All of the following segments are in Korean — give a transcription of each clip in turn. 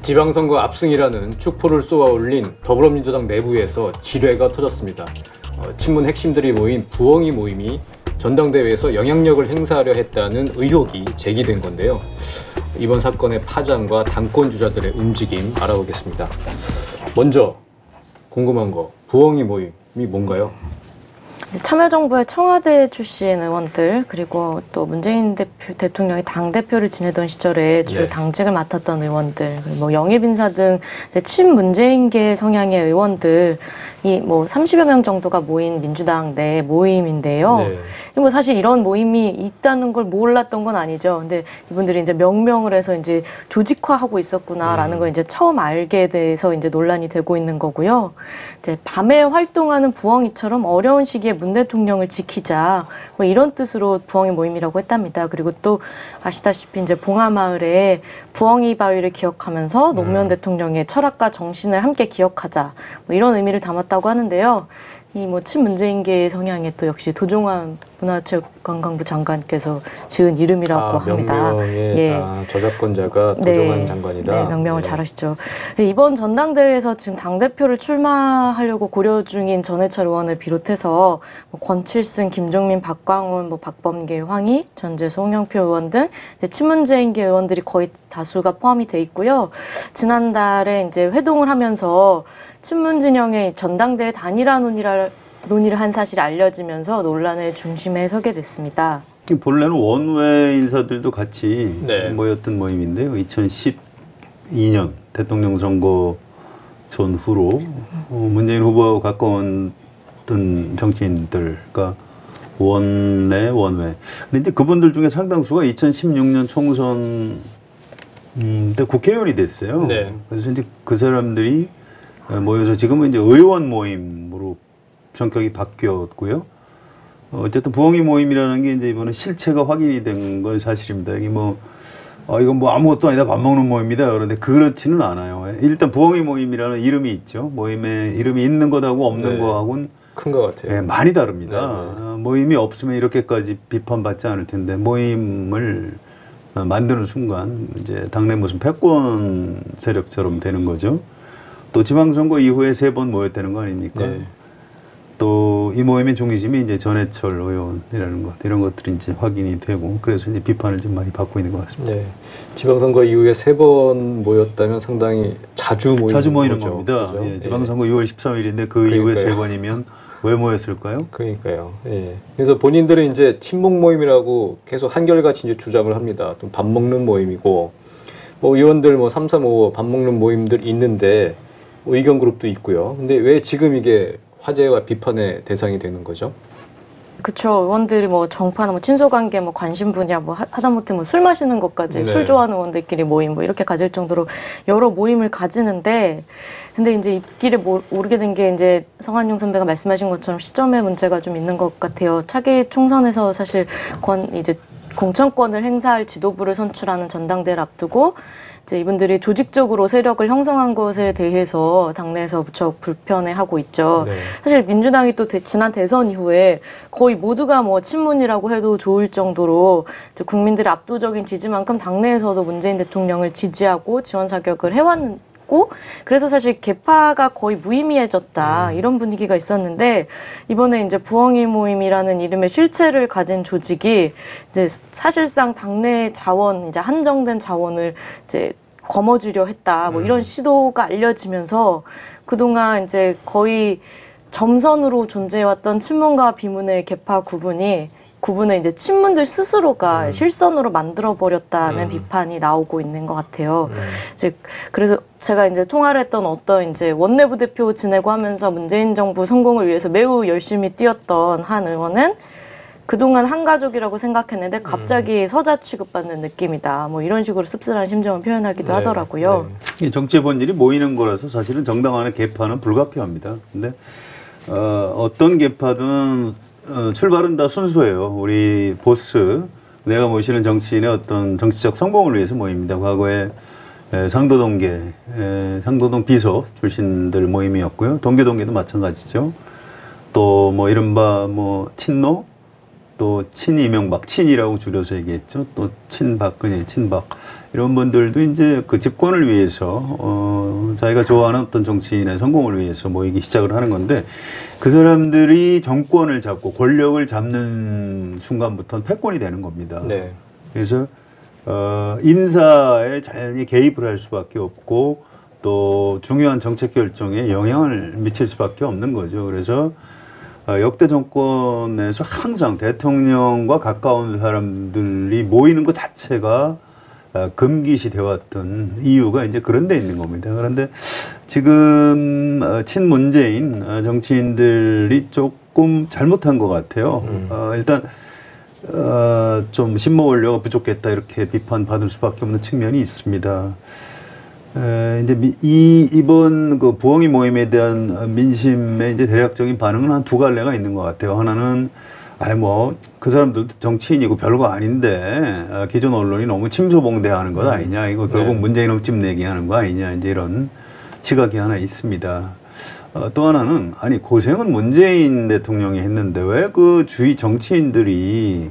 지방선거 압승이라는 축포를 쏘아 올린 더불어민주당 내부에서 지뢰가 터졌습니다. 친문 핵심들이 모인 부엉이 모임이 전당대회에서 영향력을 행사하려 했다는 의혹이 제기된 건데요. 이번 사건의 파장과 당권 주자들의 움직임 알아보겠습니다. 먼저 궁금한 거, 부엉이 모임이 뭔가요? 참여정부의 청와대 출신 의원들, 그리고 또 문재인 대통령이 당대표를 지내던 시절에 주 당직을 맡았던 의원들, 뭐 영입인사 등 친문재인계 성향의 의원들이 뭐 30여 명 정도가 모인 민주당 내 모임인데요. 뭐 사실 이런 모임이 있다는 걸 몰랐던 건 아니죠. 근데 이분들이 이제 명명을 해서 이제 조직화하고 있었구나라는 걸 이제 처음 알게 돼서 이제 논란이 되고 있는 거고요. 이제 밤에 활동하는 부엉이처럼 어려운 시기에 문 대통령을 지키자, 뭐 이런 뜻으로 부엉이 모임이라고 했답니다. 그리고 또 아시다시피 이제 봉하마을에 부엉이 바위를 기억하면서 노무현 대통령의 철학과 정신을 함께 기억하자, 뭐 이런 의미를 담았다고 하는데요. 이 뭐 친문재인계 성향의 또 역시 도종환 문화체육관광부 장관께서 지은 이름이라고 합니다. 명명의 저작권자가 도종환 장관이다. 네, 명명을 잘하시죠. 이번 전당대회에서 지금 당대표를 출마하려고 고려 중인 전해철 의원을 비롯해서 뭐 권칠승, 김종민, 박광훈, 뭐 박범계, 황희, 전재수, 홍영표 의원 등 친문재인계 의원들이 거의 다수가 포함이 돼 있고요. 지난달에 이제 회동을 하면서 친문 진영의 전당대회 단일화 논의를 한 사실이 알려지면서 논란의 중심에 서게 됐습니다. 본래는 원외 인사들도 같이 모였던 모임인데요. 2012년 대통령 선거 전후로 문재인 후보와 가까웠던 정치인들과 원내, 원외. 근데 이제 그분들 중에 상당수가 2016년 총선 때 국회의원이 됐어요. 그래서 이제 그 사람들이 모여서 지금은 이제 의원 모임으로 성격이 바뀌었고요. 어쨌든 부엉이 모임이라는 게 이제 이번에 실체가 확인이 된 건 사실입니다. 이게 이건 뭐 아무것도 아니다, 밥 먹는 모임이다. 그런데 그렇지는 않아요. 일단 부엉이 모임이라는 이름이 있죠. 모임에 이름이 있는 것하고 없는 것하고는 큰 것 같아요. 많이 다릅니다. 모임이 없으면 이렇게까지 비판받지 않을 텐데 모임을 만드는 순간 이제 당내 무슨 패권 세력처럼 되는 거죠. 또 지방선거 이후에 3번 모였다는 거 아닙니까? 또 이 모임의 중심이 이제 전해철 의원이라는 것, 이런 것들이 이제 확인이 되고, 그래서 이제 비판을 좀 많이 받고 있는 것 같습니다. 지방선거 이후에 3번 모였다면 상당히 자주 모이는 겁니다. 지방선거 6월 13일인데 그 이후에 3번이면 왜 모였을까요? 그러니까요. 그래서 본인들은 이제 친목 모임이라고 계속 한결같이 이제 주장을 합니다. 좀 밥 먹는 모임이고, 뭐 의원들 뭐 3, 3, 5 밥 먹는 모임들 있는데 의견 그룹도 있고요. 근데 왜 지금 이게 화제와 비판의 대상이 되는 거죠? 그쵸. 의원들이 뭐 정파나 뭐 친소관계, 뭐 관심 분야, 뭐 하다못해 뭐 술 마시는 것까지 술 좋아하는 의원들끼리 모임 뭐 이렇게 가질 정도로 여러 모임을 가지는데, 근데 이제 입길에 오르게 된 게 이제 성한용 선배가 말씀하신 것처럼 시점의 문제가 좀 있는 것 같아요. 차기 총선에서 사실 이제 공천권을 행사할 지도부를 선출하는 전당대회를 앞두고 이제 이분들이 조직적으로 세력을 형성한 것에 대해서 당내에서 무척 불편해하고 있죠. 사실 민주당이 또 지난 대선 이후에 거의 모두가 뭐 친문이라고 해도 좋을 정도로 이제 국민들의 압도적인 지지만큼 당내에서도 문재인 대통령을 지지하고 지원 사격을 해왔고, 그래서 사실 개파가 거의 무의미해졌다, 이런 분위기가 있었는데, 이번에 이제 부엉이 모임이라는 이름의 실체를 가진 조직이 이제 사실상 당내 자원, 이제 한정된 자원을 이제 거머쥐려 했다, 뭐 이런 시도가 알려지면서 그동안 이제 거의 점선으로 존재해왔던 친문과 비문의 개파 구분을 이제 친문들 스스로가 실선으로 만들어버렸다는 비판이 나오고 있는 것 같아요. 이제 그래서 제가 이제 통화를 했던 어떤 이제 원내부 대표 지내고 하면서 문재인 정부 성공을 위해서 매우 열심히 뛰었던 한 의원은 그동안 한 가족이라고 생각했는데 갑자기 서자 취급받는 느낌이다, 뭐 이런 식으로 씁쓸한 심정을 표현하기도 하더라고요. 정치의 본질이 모이는 거라서 사실은 정당 안의 개파는 불가피합니다. 근데 어떤 개파든 출발은 다 순수해요. 우리 보스, 내가 모시는 정치인의 어떤 정치적 성공을 위해서 모입니다. 과거에 상도동계, 상도동 비서 출신들 모임이었고요. 동계도 마찬가지죠. 또 뭐 이른바 뭐 친노, 또 친이명박, 친이라고 줄여서 얘기했죠. 또 친박근혜, 친박 이런 분들도 이제 그 집권을 위해서 자기가 좋아하는 어떤 정치인의 성공을 위해서 모이기 시작을 하는 건데 그 사람들이 정권을 잡고 권력을 잡는 순간부터는 패권이 되는 겁니다. 네. 그래서 인사에 자연히 개입을 할 수밖에 없고 또 중요한 정책 결정에 영향을 미칠 수밖에 없는 거죠. 그래서 역대 정권에서 항상 대통령과 가까운 사람들이 모이는 것 자체가 금기시 되어왔던 이유가 이제 그런 데 있는 겁니다. 그런데 지금 친문재인 정치인들이 조금 잘못한 것 같아요. 일단 좀 신모 원료가 부족했다 이렇게 비판받을 수밖에 없는 측면이 있습니다. 이제 이번 그 부엉이 모임에 대한 민심의 이제 대략적인 반응은 한 두 갈래가 있는 것 같아요. 하나는 그 사람들도 정치인이고 별거 아닌데 기존 언론이 너무 침소봉대하는 것 아니냐, 이거 결국 문재인 흠집 내기 하는 거 아니냐, 이제 이런 시각이 하나 있습니다. 또 하나는 고생은 문재인 대통령이 했는데 왜 그 주위 정치인들이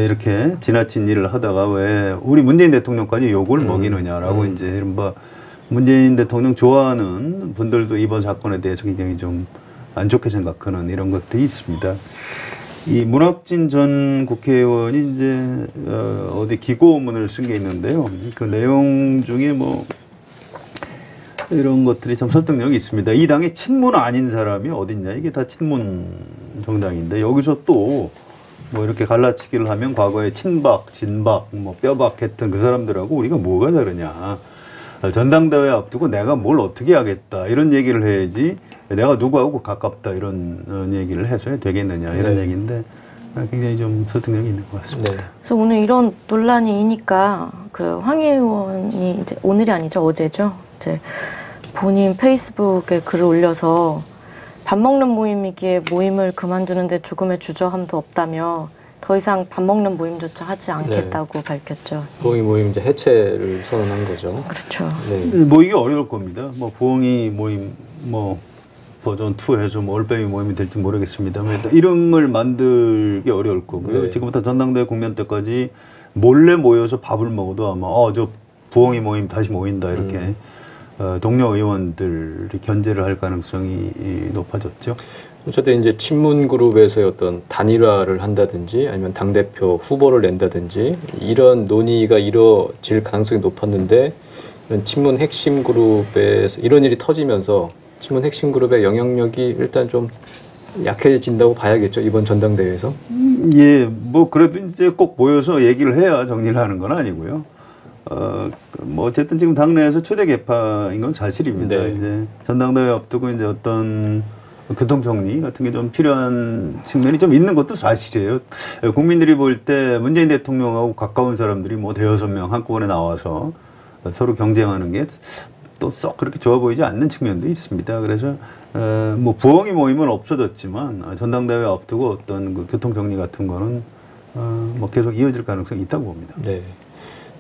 이렇게 지나친 일을 하다가 왜 우리 문재인 대통령까지 욕을 먹이느냐라고 이제 이른바 문재인 대통령 좋아하는 분들도 이번 사건에 대해서 굉장히 좀 안 좋게 생각하는 이런 것들이 있습니다. 이 문학진 전 국회의원이 이제 어디 기고문을 쓴 게 있는데요. 그 내용 중에 뭐 이런 것들이 참 설득력이 있습니다. 이 당에 친문 아닌 사람이 어딨냐, 이게 다 친문 정당인데 여기서 또 뭐 이렇게 갈라치기를 하면 과거에 친박, 진박, 뭐 뼈박 했던 그 사람들하고 우리가 뭐가 다르냐. 전당대회 앞두고 내가 뭘 어떻게 하겠다 이런 얘기를 해야지 내가 누구하고 가깝다 이런 얘기를 해서 되겠느냐 이런 얘기인데 굉장히 좀 설득력이 있는 것 같습니다. 네. 그래서 오늘 이런 논란이 이니까 그 황 의원이 이제 오늘이 아니죠, 어제죠. 이제 본인 페이스북에 글을 올려서 밥 먹는 모임이기에 모임을 그만두는데 조금의 주저함도 없다며 더 이상 밥 먹는 모임조차 하지 않겠다고 밝혔죠. 부엉이 모임 이제 해체를 선언한 거죠. 그렇죠. 네. 뭐 이게 어려울 겁니다. 뭐 부엉이 모임 뭐 버전 2 해서 뭐 올빼미 모임이 될지 모르겠습니다만 일단 이름을 만들기 어려울 거고요. 네. 지금부터 전당대회 국면 때까지 몰래 모여서 밥을 먹어도 아마 저 부엉이 모임 다시 모인다 이렇게 동료 의원들이 견제를 할 가능성이 높아졌죠. 어쨌든 이제 친문 그룹에서의 어떤 단일화를 한다든지 아니면 당대표 후보를 낸다든지 이런 논의가 이루어질 가능성이 높았는데 이런 친문 핵심 그룹에서 이런 일이 터지면서 친문 핵심 그룹의 영향력이 일단 좀 약해진다고 봐야겠죠, 이번 전당대회에서. 예, 뭐 그래도 이제 꼭 모여서 얘기를 해야 정리를 하는 건 아니고요. 뭐 어쨌든 지금 당내에서 최대 개파인 건 사실입니다. 네. 이제 전당대회 앞두고 이제 어떤 교통 정리 같은 게 좀 필요한 측면이 좀 있는 것도 사실이에요. 국민들이 볼 때 문재인 대통령하고 가까운 사람들이 뭐 대여섯 명 한꺼번에 나와서 서로 경쟁하는 게 또 썩 그렇게 좋아 보이지 않는 측면도 있습니다. 그래서 뭐 부엉이 모임은 없어졌지만 전당대회 앞두고 어떤 그 교통 정리 같은 거는 뭐 계속 이어질 가능성이 있다고 봅니다. 네.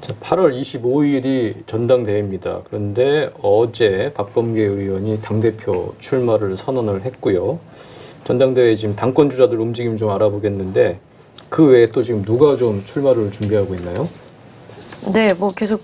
자, 8월 25일이 전당대회입니다. 그런데 어제 박범계 의원이 당대표 출마를 선언을 했고요. 전당대회 지금 당권 주자들 움직임 좀 알아보겠는데 그 외에 또 지금 누가 좀 출마를 준비하고 있나요? 네, 뭐 계속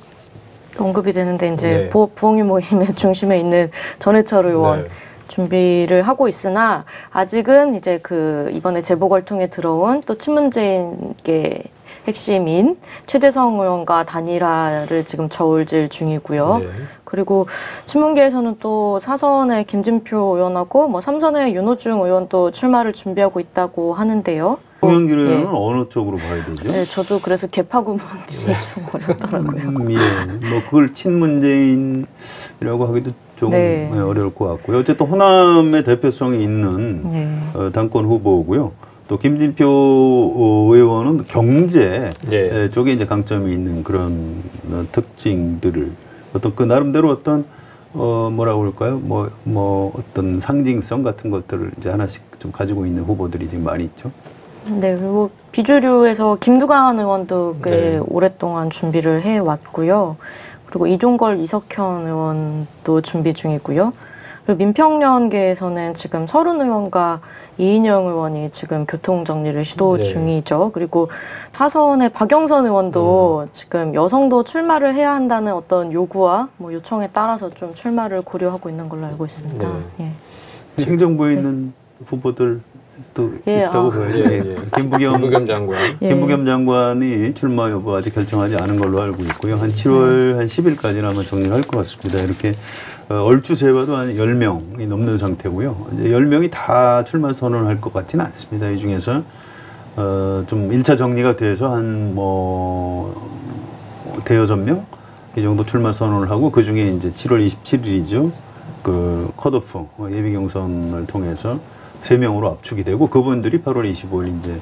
언급이 되는데 이제 부엉이 모임의 중심에 있는 전해철 의원 준비를 하고 있으나 아직은 이제 그 이번에 재보궐통에 들어온 또 친문재인계 핵심인 최재성 의원과 단일화를 지금 저울질 중이고요. 그리고 친문계에서는 또 4선의 김진표 의원하고 뭐 3선의 윤호중 의원도 출마를 준비하고 있다고 하는데요. 홍영길 의원은 어느 쪽으로 봐야 되죠? 네, 저도 그래서 개파구분들이 좀 어렵더라고요. 예, 뭐 그걸 친문재인이라고 하기도 조금 어려울 것 같고요. 어쨌든 호남의 대표성이 있는 당권 후보고요. 또 김진표 의원은 경제 쪽에 이제 강점이 있는 그런 특징들을 어떤 그 나름대로 어떤 뭐라고 그럴까요? 뭐 어떤 상징성 같은 것들을 이제 하나씩 좀 가지고 있는 후보들이 지금 많이 있죠. 네, 그리고 비주류에서 김두관 의원도 꽤 오랫동안 준비를 해 왔고요. 그리고 이종걸, 이석현 의원도 준비 중이고요. 그리고 민평연계에서는 지금 서른 의원과 이인영 의원이 지금 교통 정리를 시도 네. 중이죠. 그리고 타선의 박영선 의원도 지금 여성도 출마를 해야 한다는 어떤 요구와 뭐 요청에 따라서 좀 출마를 고려하고 있는 걸로 알고 있습니다. 네. 예. 행정부에 있는 후보들 또 예, 있다고 아. 봐요. 예. 김부겸 장관. 예. 김부겸 장관이 출마 여부 아직 결정하지 않은 걸로 알고 있고요. 한 7월 한 10일까지는 아마 정리를 할 것 같습니다. 이렇게 얼추 재봐도 한 10명이 넘는 상태고요. 이제 10명이 다 출마 선언을 할 것 같지는 않습니다. 이 중에서 좀 1차 정리가 돼서 한 대여섯 명 이 정도 출마 선언을 하고 그 중에 이제 7월 27일이죠. 그 컷오프 예비 경선을 통해서 3명으로 압축이 되고 그분들이 8월 25일 이제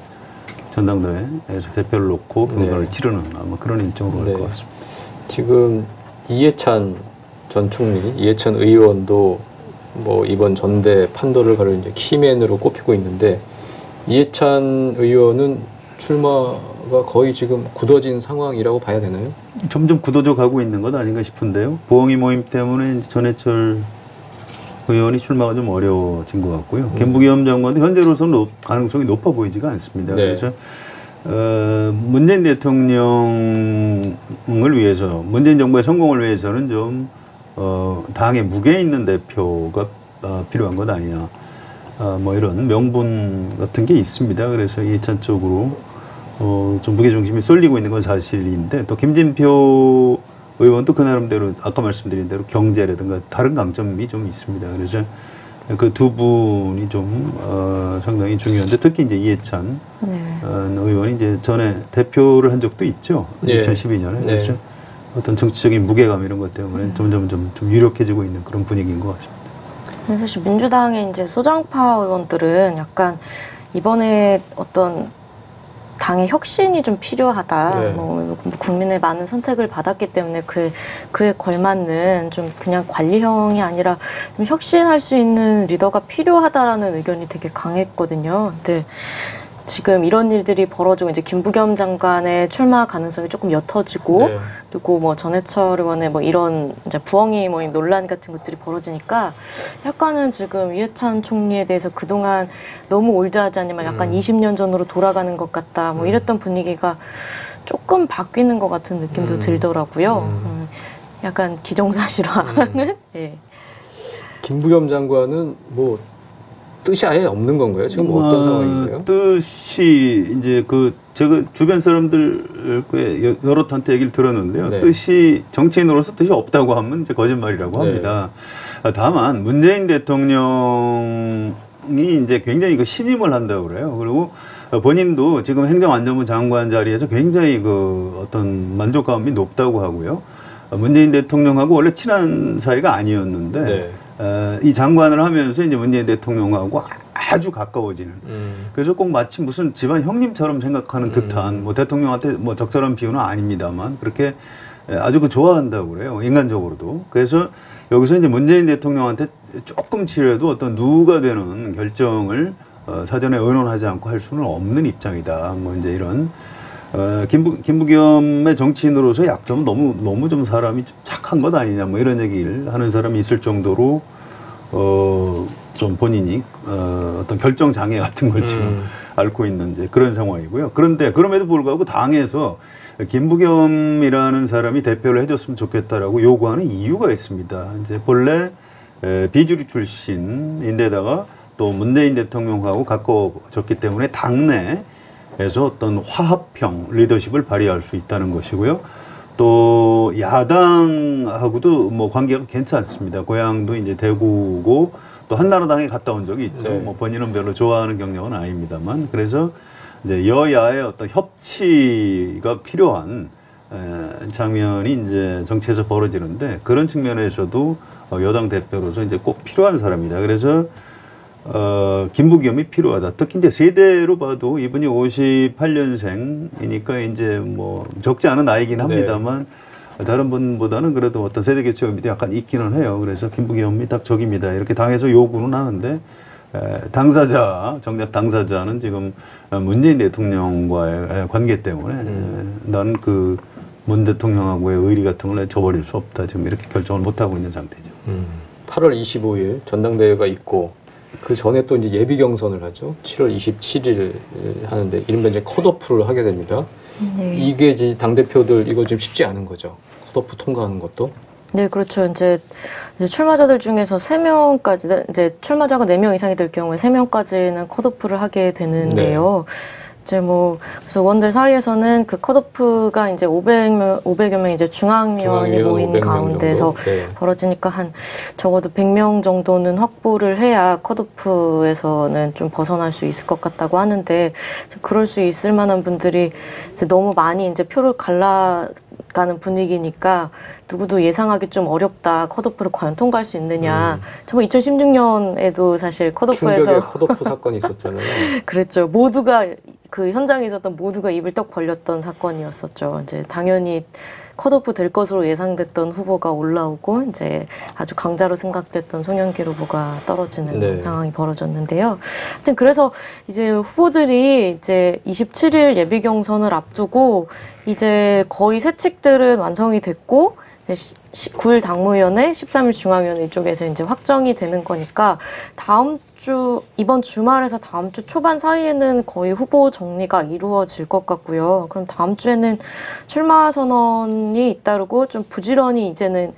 전당대회에서 대표를 놓고 경선을 네. 치르는 아마 그런 일정으로 갈 것 네. 같습니다. 지금 이해찬 전 총리, 이해찬 의원도 뭐 이번 전대 판도를 가를 이제 키맨으로 꼽히고 있는데 이해찬 의원은 출마가 거의 지금 굳어진 상황이라고 봐야 되나요? 점점 굳어져 가고 있는 것 아닌가 싶은데요. 부엉이 모임 때문에 이제 전해철 의원이 출마가 좀 어려워진 것 같고요. 김부겸 장관도 현재로서는 가능성이 높아 보이지가 않습니다. 네. 그래서 문재인 대통령을 위해서, 문재인 정부의 성공을 위해서는 좀 당에 무게 있는 대표가 필요한 것 아니냐. 뭐 이런 명분 같은 게 있습니다. 그래서 이해찬 쪽으로 좀 무게중심이 쏠리고 있는 건 사실인데 또 김진표 의원도 그 나름대로 아까 말씀드린 대로 경제라든가 다른 강점이 좀 있습니다. 그래서 그 두 분이 좀 상당히 중요한데 특히 이제 이해찬 의원이 이제 전에 대표를 한 적도 있죠. 네. 2012년에. 네. 그래서 어떤 정치적인 무게감 이런 것 때문에 점점 좀 유력해지고 있는 그런 분위기인 것 같습니다. 근데 사실 민주당의 이제 소장파 의원들은 약간 이번에 어떤 당의 혁신이 좀 필요하다. 네. 뭐 국민의 많은 선택을 받았기 때문에 그에 걸맞는 좀 그냥 관리형이 아니라 좀 혁신할 수 있는 리더가 필요하다라는 의견이 되게 강했거든요. 근데 지금 이런 일들이 벌어지고 이제 김부겸 장관의 출마 가능성이 조금 옅어지고 네. 그리고 뭐 전해철 의원의 뭐 이런 이제 부엉이 모임 논란 같은 것들이 벌어지니까 약간은 지금 이해찬 총리에 대해서 그동안 너무 올드하지 않지만 약간 20년 전으로 돌아가는 것 같다 뭐 이랬던 분위기가 조금 바뀌는 것 같은 느낌도 들더라고요. 약간 기정사실화하는. 예. 김부겸 장관은 뭐 뜻이 아예 없는 건가요? 지금 뭐 어떤 상황인가요? 뜻이 이제 제가 주변 사람들께 여럿한테 얘기를 들었는데요. 네. 뜻이 정치인으로서 뜻이 없다고 하면 이제 거짓말이라고 합니다. 다만 문재인 대통령이 이제 굉장히 신임을 한다고 그래요. 그리고 본인도 지금 행정안전부 장관 자리에서 굉장히 어떤 만족감이 높다고 하고요. 문재인 대통령하고 원래 친한 사이가 아니었는데. 네. 이 장관을 하면서 이제 문재인 대통령하고 아주 가까워지는. 그래서 꼭 마치 무슨 집안 형님처럼 생각하는 듯한 뭐 대통령한테 뭐 적절한 비유는 아닙니다만 그렇게 아주 좋아한다고 그래요. 인간적으로도. 그래서 여기서 이제 문재인 대통령한테 조금치라도 어떤 누가 되는 결정을 사전에 의논하지 않고 할 수는 없는 입장이다. 뭐 이제 이런. 김부겸의 정치인으로서 약점은 너무 좀 사람이 좀 착한 것 아니냐 뭐 이런 얘기를 하는 사람이 있을 정도로 좀 본인이 어떤 결정 장애 같은 걸 지금 앓고 있는 이제 그런 상황이고요. 그런데 그럼에도 불구하고 당에서 김부겸이라는 사람이 대표를 해줬으면 좋겠다라고 요구하는 이유가 있습니다. 이제 본래 비주류 출신인데다가 또 문재인 대통령하고 가까워졌기 때문에 당내 에서 어떤 화합형 리더십을 발휘할 수 있다는 것이고요. 또 야당하고도 뭐 관계가 괜찮습니다. 고향도 이제 대구고 또 한나라당에 갔다 온 적이 있죠. 네. 뭐 본인은 별로 좋아하는 경력은 아닙니다만 그래서 이제 여야의 어떤 협치가 필요한 장면이 이제 정치에서 벌어지는데 그런 측면에서도 여당 대표로서 이제 꼭 필요한 사람이다. 그래서 김부겸이 필요하다. 특히 이제 세대로 봐도 이분이 58년생이니까 이제 뭐 적지 않은 나이긴 합니다만 다른 분보다는 그래도 어떤 세대 교체 의미도 약간 있기는 해요. 그래서 김부겸이 딱 적입니다. 이렇게 당에서 요구는 하는데 정작 당사자는 지금 문재인 대통령과의 관계 때문에 나는 문 대통령하고의 의리 같은 걸 저버릴 수 없다. 지금 이렇게 결정을 못 하고 있는 상태죠. 8월 25일 전당대회가 있고 그 전에 또 이제 예비 경선을 하죠. 7월 27일 하는데 이른바 이제 컷오프를 하게 됩니다. 네. 이게 이제 당 대표들 이거 좀 쉽지 않은 거죠. 컷오프 통과하는 것도. 네, 그렇죠. 이제 출마자들 중에서 3명까지, 이제 출마자가 4명 이상이 될 경우에 3명까지는 컷오프를 하게 되는데요. 이제 뭐, 그래서 의원들 사이에서는 그 컷오프가 이제 500여 명 이제 중앙위원이 모인 500명 가운데서 네. 벌어지니까 한 적어도 100명 정도는 확보를 해야 컷오프에서는 좀 벗어날 수 있을 것 같다고 하는데, 그럴 수 있을 만한 분들이 이제 너무 많이 이제 표를 갈라가는 분위기니까 누구도 예상하기 좀 어렵다. 컷오프를 과연 통과할 수 있느냐. 정말 2016년에도 사실 컷오프에서 충격의 컷오프 사건이 있었잖아요. 그랬죠. 모두가 그 현장에 있었던 모두가 입을 떡 벌렸던 사건이었었죠. 이제 당연히 컷오프 될 것으로 예상됐던 후보가 올라오고 이제 아주 강자로 생각됐던 송영길 후보가 떨어지는 네. 상황이 벌어졌는데요. 하여튼 그래서 이제 후보들이 이제 27일 예비 경선을 앞두고 이제 거의 세칙들은 완성이 됐고 9일 당무위원회, 13일 중앙위원회 이쪽에서 이제 확정이 되는 거니까 이번 주말에서 다음 주 초반 사이에는 거의 후보 정리가 이루어질 것 같고요. 그럼 다음 주에는 출마 선언이 잇따르고 좀 부지런히 이제는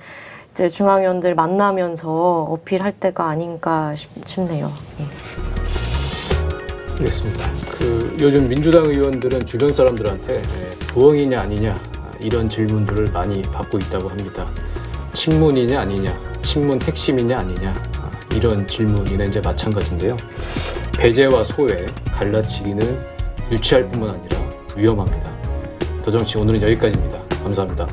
이제 중앙위원들 만나면서 어필할 때가 아닌가 싶네요. 알겠습니다. 요즘 민주당 의원들은 주변 사람들한테 부엉이냐 아니냐 이런 질문들을 많이 받고 있다고 합니다. 친문이냐 아니냐, 친문 핵심이냐 아니냐 이런 질문이나 이제 마찬가지인데요. 배제와 소외, 갈라치기는 유치할 뿐만 아니라 위험합니다. 더정치 오늘은 여기까지입니다. 감사합니다.